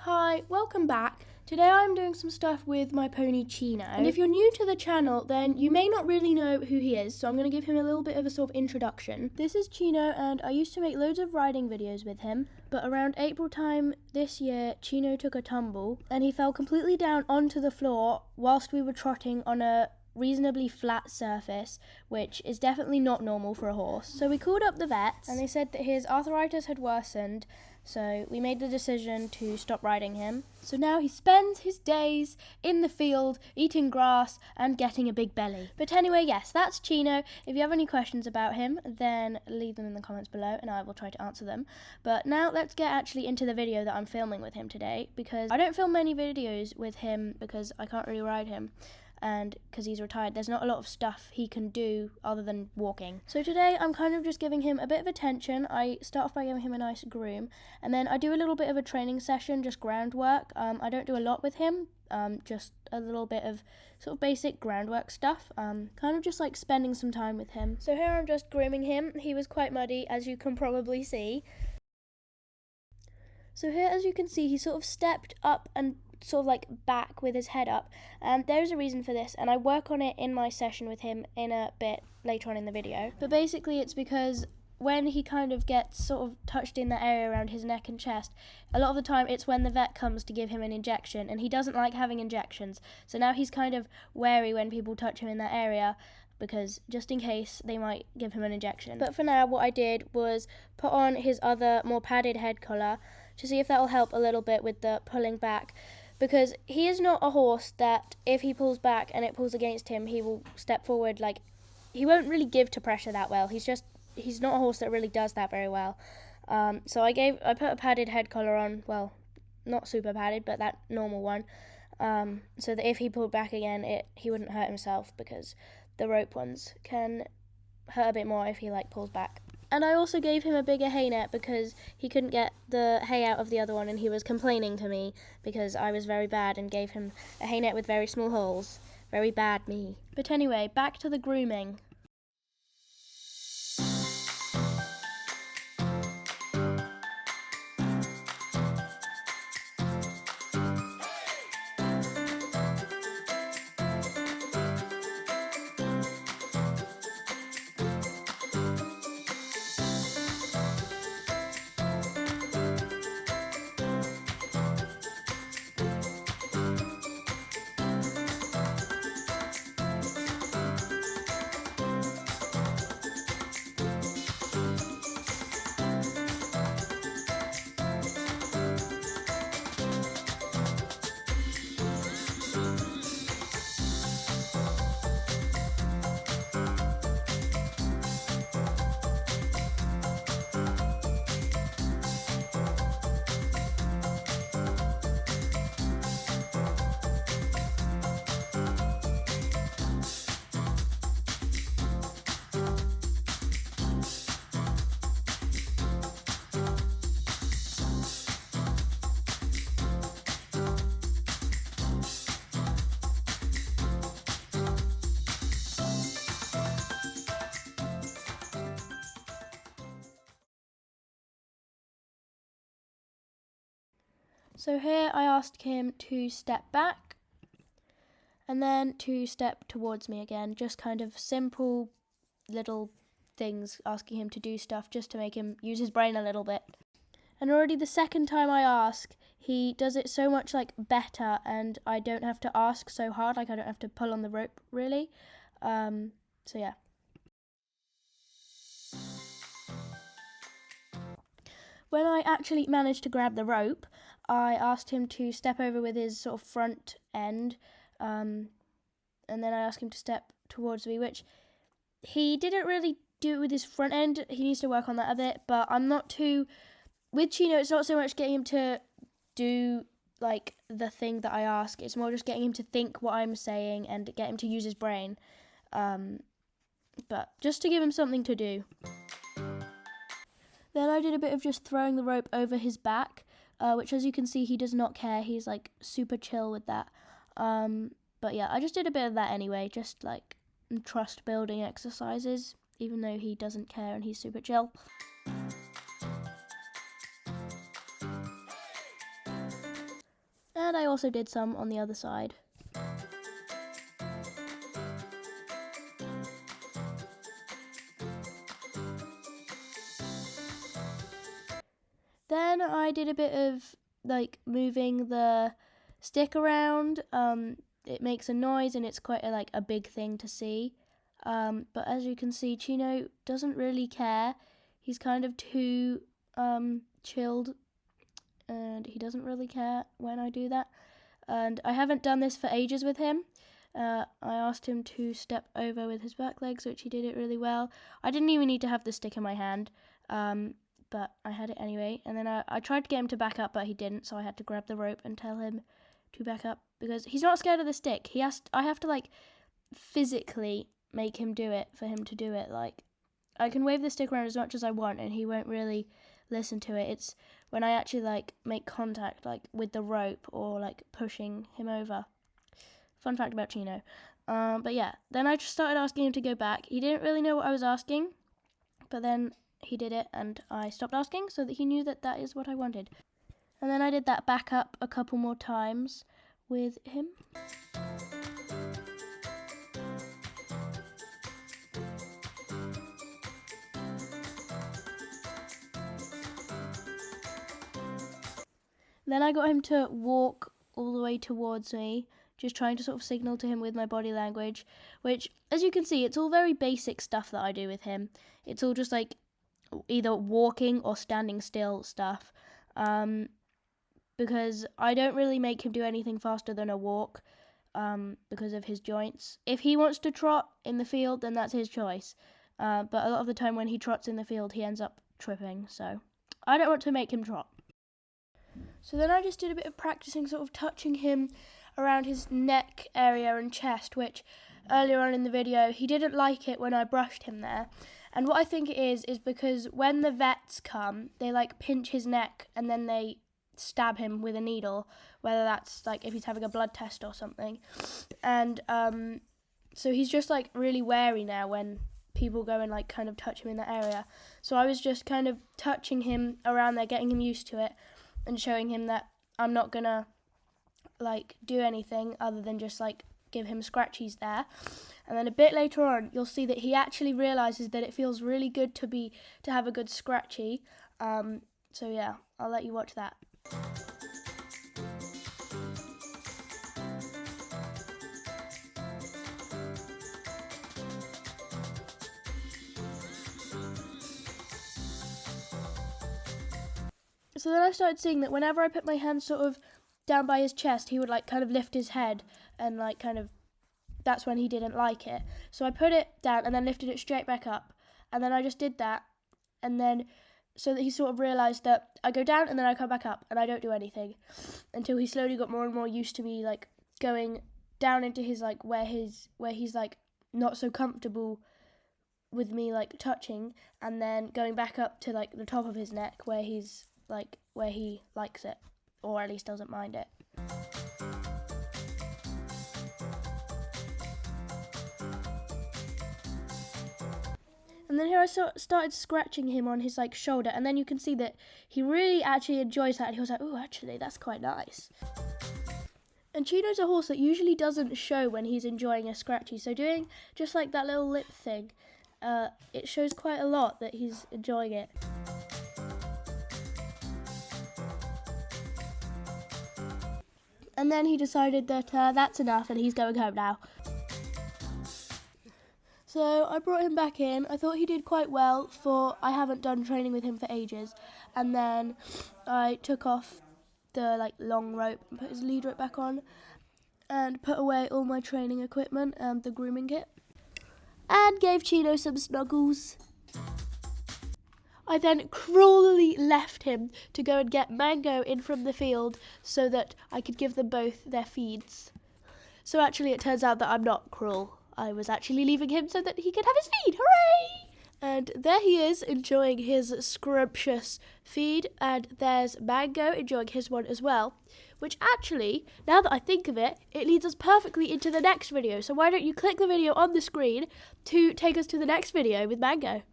Hi, welcome back. Today I'm doing some stuff with my pony Chino. And if you're new to the channel, then you may not really know who he is, so I'm going to give him a little bit of a sort of introduction. This is Chino, and I used to make loads of riding videos with him, but around April time this year, Chino took a tumble, and he fell completely down onto the floor whilst we were trotting on a reasonably flat surface, which is definitely not normal for a horse. So we called up the vets, and they said that his arthritis had worsened, so we made the decision to stop riding him. So now he spends his days in the field eating grass and getting a big belly. But anyway, yes, that's Chino. If you have any questions about him, then leave them in the comments below and I will try to answer them. But now let's get actually into the video that I'm filming with him today, because I don't film many videos with him because I can't really ride him. And because he's retired, there's not a lot of stuff he can do other than walking. So today I'm kind of just giving him a bit of attention. I start off by giving him a nice groom, and then I do a little bit of a training session, just groundwork. I don't do a lot with him, just a little bit of sort of basic groundwork stuff, kind of just like spending some time with him. So here I'm just grooming him. He was quite muddy, as you can probably see. So here, as you can see, he sort of stepped up and sort of like back with his head up, and there's a reason for this, and I work on it in my session with him in a bit later on in the video. But basically it's because when he kind of gets sort of touched in that area around his neck and chest, a lot of the time it's when the vet comes to give him an injection, and he doesn't like having injections, so now he's kind of wary when people touch him in that area, because just in case they might give him an injection. But for now, what I did was put on his other more padded head collar to see if that will help a little bit with the pulling back, because he is not a horse that if he pulls back and it pulls against him, he will step forward. Like, he won't really give to pressure that well. He's not a horse that really does that very well. So I put a padded head collar on, well, not super padded, but that normal one, so that if he pulled back again, he wouldn't hurt himself, because the rope ones can hurt a bit more if he pulls back. And I also gave him a bigger hay net because he couldn't get the hay out of the other one, and he was complaining to me because I was very bad and gave him a hay net with very small holes. Very bad me. But anyway, back to the grooming. So here I asked him to step back and then to step towards me again, just kind of simple little things, asking him to do stuff just to make him use his brain a little bit. And already the second time I ask, he does it so much better, and I don't have to ask so hard, I don't have to pull on the rope really. So yeah. When I actually managed to grab the rope, I asked him to step over with his sort of front end, and then I asked him to step towards me, which he didn't really do it with his front end. He needs to work on that a bit, but I'm not too... With Chino, it's not so much getting him to do the thing that I ask, it's more just getting him to think what I'm saying and get him to use his brain, but just to give him something to do. Then I did a bit of just throwing the rope over his back, which, as you can see, he does not care. He's super chill with that. But yeah, I just did a bit of that anyway, just trust building exercises, even though he doesn't care and he's super chill. And I also did some on the other side. Then I did a bit of like moving the stick around. It makes a noise and it's quite a big thing to see. But as you can see, Chino doesn't really care. He's kind of too chilled, and he doesn't really care when I do that. And I haven't done this for ages with him. I asked him to step over with his back legs, which he did it really well. I didn't even need to have the stick in my hand, but I had it anyway. And then I tried to get him to back up, but he didn't, so I had to grab the rope and tell him to back up, because he's not scared of the stick. I have to physically make him do it for him to do it. I can wave the stick around as much as I want and he won't really listen to it. It's when I actually make contact with the rope or pushing him over. Fun fact about Chino. But yeah, then I just started asking him to go back. He didn't really know what I was asking, but then he did it and I stopped asking so that he knew that that is what I wanted. And then I did that back up a couple more times with him. Then I got him to walk all the way towards me, just trying to sort of signal to him with my body language, which, as you can see, it's all very basic stuff that I do with him. It's all just either walking or standing still stuff, because I don't really make him do anything faster than a walk, because of his joints. If he wants to trot in the field, then that's his choice, but a lot of the time when he trots in the field, he ends up tripping, so I don't want to make him trot. So then I just did a bit of practicing sort of touching him around his neck area and chest, which earlier on in the video, he didn't like it when I brushed him there. And what I think it is because when the vets come, they pinch his neck and then they stab him with a needle, whether that's if he's having a blood test or something. And so he's just really wary now when people go and kind of touch him in that area. So I was just kind of touching him around there, getting him used to it, and showing him that I'm not gonna do anything other than just give him scratchies there. And then a bit later on, you'll see that he actually realizes that it feels really good to have a good scratchy. So yeah, I'll let you watch that. So then I started seeing that whenever I put my hand sort of down by his chest, he would kind of lift his head and that's when he didn't like it. So I put it down and then lifted it straight back up. And then I just did that. And then so that he sort of realized that I go down and then I come back up and I don't do anything until he slowly got more and more used to me going down into his where he's not so comfortable with me touching, and then going back up to the top of his neck where he's where he likes it, or at least doesn't mind it. And then here I started scratching him on his shoulder, and then you can see that he really actually enjoys that, and he was like, oh, actually, that's quite nice. And Chino's a horse that usually doesn't show when he's enjoying a scratchy, so doing just that little lip thing, it shows quite a lot that he's enjoying it. And then he decided that that's enough and he's going home now. So I brought him back in. I thought he did quite well, for I haven't done training with him for ages. And then I took off the long rope and put his lead rope back on and put away all my training equipment and the grooming kit. And gave Chino some snuggles. I then cruelly left him to go and get Mango in from the field so that I could give them both their feeds. So actually it turns out that I'm not cruel. I was actually leaving him so that he could have his feed. Hooray! And there he is enjoying his scrumptious feed, and there's Mango enjoying his one as well. Which actually, now that I think of it, it leads us perfectly into the next video. So why don't you click the video on the screen to take us to the next video with Mango?